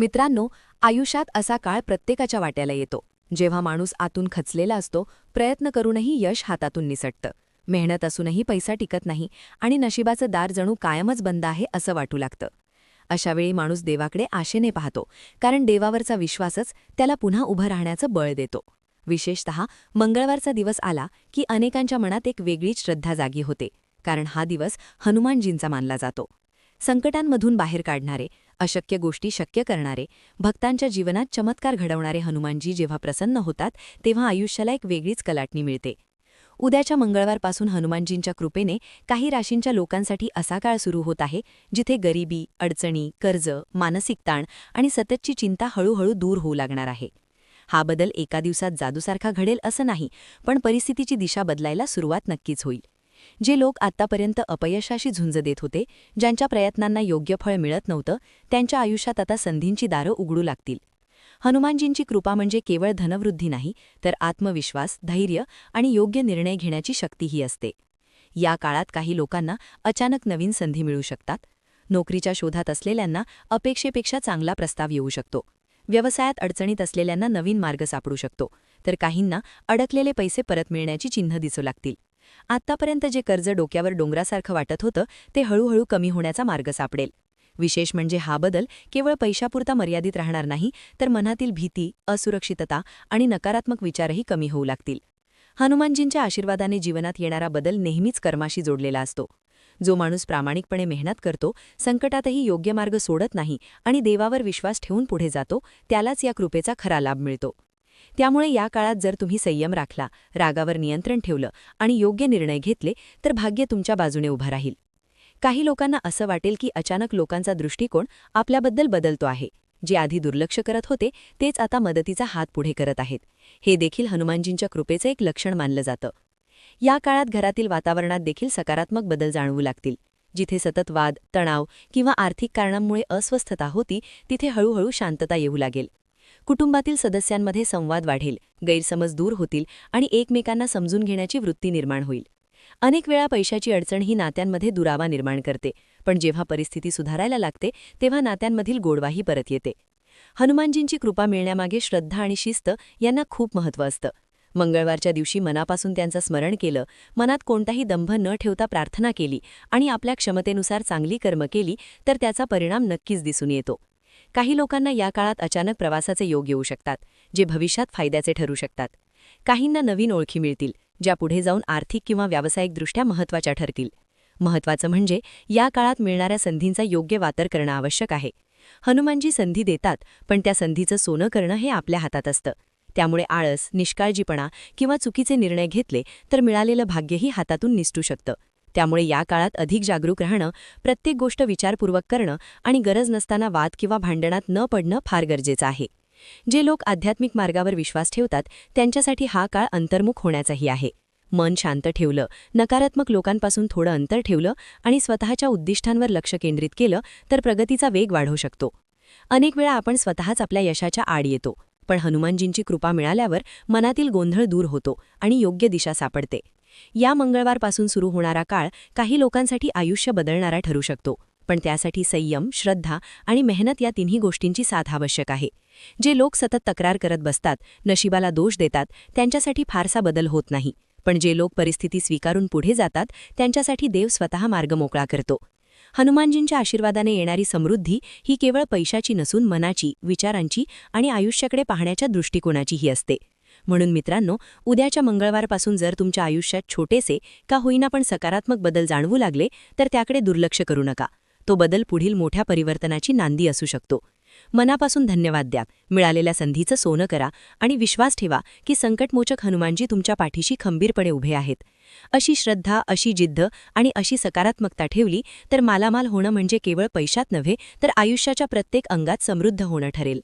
मित्रांनो, आयुष्यात असा काळ प्रत्येकाच्या वाट्याला येतो जेव्हा माणूस आतून खचलेला असतो, प्रयत्न करूनही यश हातातून निसटतं, मेहनत असूनही पैसा टिकत नाही आणि नशिबाचं दार जणू कायमच बंद आहे असं वाटू लागतं. अशावेळी माणूस देवाकडे आशेने पाहतो, कारण देवावरचा विश्वासच त्याला पुन्हा उभं राहण्याचं बळ देतो. विशेषतः मंगळवारचा दिवस आला की अनेकांच्या मनात एक वेगळीच श्रद्धा जागी होते, कारण हा दिवस हनुमानजींचा मानला जातो. संकटांमधून बाहेर काढणारे, अशक्य गोष्टी शक्य करणारे, भक्तांच्या जीवनात चमत्कार घडवणारे हनुमानजी जेव्हा प्रसन्न होतात तेव्हा आयुष्याला एक वेगळीच कलाटणी मिळते. उद्याच्या मंगळवारपासून हनुमानजींच्या कृपेने काही राशींच्या लोकांसाठी असा काळ सुरू होत आहे जिथे गरिबी, अडचणी, कर्ज, मानसिक ताण आणि सततची चिंता हळूहळू दूर होऊ लागणार आहे. हा बदल एका दिवसात जादूसारखा घडेल असं नाही, पण परिस्थितीची दिशा बदलायला सुरुवात नक्कीच होईल. जे लोक आत्तापर्यंत अपयशाशी झुंज देत होते, ज्यांच्या प्रयत्नांना योग्य फळ मिळत नव्हतं, त्यांच्या आयुष्यात आता संधींची दारं उघडू लागतील. हनुमानजींची कृपा म्हणजे केवळ धनवृद्धी नाही, तर आत्मविश्वास, धैर्य आणि योग्य निर्णय घेण्याची शक्तीही असते. या काळात काही लोकांना अचानक नवीन संधी मिळू शकतात. नोकरीच्या शोधात असलेल्यांना अपेक्षेपेक्षा चांगला प्रस्ताव येऊ शकतो. व्यवसायात अडचणीत असलेल्यांना नवीन मार्ग सापडू शकतो, तर काहींना अडकलेले पैसे परत मिळण्याची चिन्ह दिसू लागतील. आत्तापर्यंत जे कर्ज डोक्यावर डोंगरासारखं वाटत होतं, ते हळूहळू कमी होण्याचा मार्ग सापडेल. विशेष म्हणजे हा बदल केवळ पैशापुरता मर्यादित राहणार नाही, तर मनातील भीती, असुरक्षितता आणि नकारात्मक विचारही कमी होऊ लागतील. हनुमानजींच्या आशीर्वादाने जीवनात येणारा बदल नेहमीच कर्माशी जोडलेला असतो. जो माणूस प्रामाणिकपणे मेहनत करतो, संकटातही योग्य मार्ग सोडत नाही आणि देवावर विश्वास ठेवून पुढे जातो, त्यालाच या कृपेचा खरा लाभ मिळतो. त्यामुळे या काळात जर तुम्ही संयम राखला, रागावर नियंत्रण ठेवलं आणि योग्य निर्णय घेतले, तर भाग्य तुमच्या बाजूने उभं राहील. काही लोकांना असं वाटेल की अचानक लोकांचा दृष्टिकोन आपल्याबद्दल बदलतो आहे. जे आधी दुर्लक्ष करत होते, तेच आता मदतीचा हात पुढे करत आहेत. हे देखील हनुमानजींच्या कृपेचं एक लक्षण मानलं जातं. या काळात घरातील वातावरणात देखील सकारात्मक बदल जाणवू लागतील. जिथे सतत वाद, तणाव किंवा आर्थिक कारणांमुळे अस्वस्थता होती, तिथे हळूहळू शांतता येऊ लागेल. कुटुंबातील सदस्यांमध्ये संवाद वाढेल, गैरसमज दूर होतील आणि एकमेकांना समजून घेण्याची वृत्ती निर्माण होईल. अनेक वेळा पैशाची अडचण ही नात्यांमध्ये दुरावा निर्माण करते, पण जेव्हा परिस्थिती सुधारायला लागते तेव्हा नात्यांमधील गोडवाही परत येते. हनुमानजींची कृपा मिळण्यामागे श्रद्धा आणि शिस्त यांना खूप महत्त्व असतं. मंगळवारच्या दिवशी मनापासून त्यांचं स्मरण केलं, मनात कोणताही दंभ न ठेवता प्रार्थना केली आणि आपल्या क्षमतेनुसार चांगली कर्म केली, तर त्याचा परिणाम नक्कीच दिसून येतो. काही लोकांना या काळात अचानक प्रवासाचे योग येऊ शकतात, जे भविष्यात फायद्याचे ठरू शकतात. काहींना नवीन ओळखी मिळतील, ज्या पुढे जाऊन आर्थिक किंवा व्यावसायिकदृष्ट्या महत्त्वाच्या ठरतील. महत्त्वाचं म्हणजे या काळात मिळणाऱ्या संधींचा योग्य वापर करणं आवश्यक आहे. हनुमानजी संधी देतात, पण त्या संधीचं सोनं करणं हे आपल्या हातात असतं. त्यामुळे आळस, निष्काळजीपणा किंवा चुकीचे निर्णय घेतले तर मिळालेलं भाग्यही हातातून निसटू शकतं. त्यामुळे या काळात अधिक जागरूक राहणं, प्रत्येक गोष्ट विचारपूर्वक करणं आणि गरज नसताना वाद किंवा भांडणात न पडणं फार गरजेचं आहे. जे लोक आध्यात्मिक मार्गावर विश्वास ठेवतात, त्यांच्यासाठी हा काळ अंतर्मुख होण्याचाही आहे. मन शांत ठेवलं, नकारात्मक लोकांपासून थोडं अंतर ठेवलं आणि स्वतःच्या उद्दिष्टांवर लक्ष केंद्रित केलं तर प्रगतीचा वेग वाढू शकतो. अनेक वेळा आपण स्वतःच आपल्या यशाच्या आड येतो, पण हनुमानजींची कृपा मिळाल्यावर मनातील गोंधळ दूर होतो आणि योग्य दिशा सापडते. या मंगळवारपासून सुरू होणारा काळ काही लोकांसाठी आयुष्य बदलणारा ठरू शकतो, पण त्यासाठी संयम, श्रद्धा आणि मेहनत या तिन्ही गोष्टींची साथ आवश्यक आहे. जे लोक सतत तक्रार करत बसतात, नशिबाला दोष देतात, त्यांच्यासाठी फारसा बदल होत नाही. पण जे लोक परिस्थिती स्वीकारून पुढे जातात, त्यांच्यासाठी देव स्वतः मार्ग मोकळा करतो. हनुमानजींच्या आशीर्वादाने येणारी समृद्धी ही केवळ पैशाची नसून मनाची, विचारांची आणि आयुष्याकडे पाहण्याच्या दृष्टिकोनाचीही असते. म्हणून मित्रांनो, उद्याच्या मंगळवारपासून जर तुमच्या आयुष्यात छोटेसे का होईना पण सकारात्मक बदल जाणवू लागले, तर त्याकडे दुर्लक्ष करू नका. तो बदल पुढील मोठ्या परिवर्तनाची नांदी असू शकतो. मनापासून धन्यवाद द्या, मिळालेल्या संधीचं सोनं करा आणि विश्वास ठेवा की संकटमोचक हनुमानजी तुमच्या पाठीशी खंबीरपणे उभे आहेत. अशी श्रद्धा, अशी जिद्द आणि अशी सकारात्मकता ठेवली तर मालामाल होणं म्हणजे केवळ पैशात नव्हे, तर आयुष्याच्या प्रत्येक अंगात समृद्ध होणं ठरेल.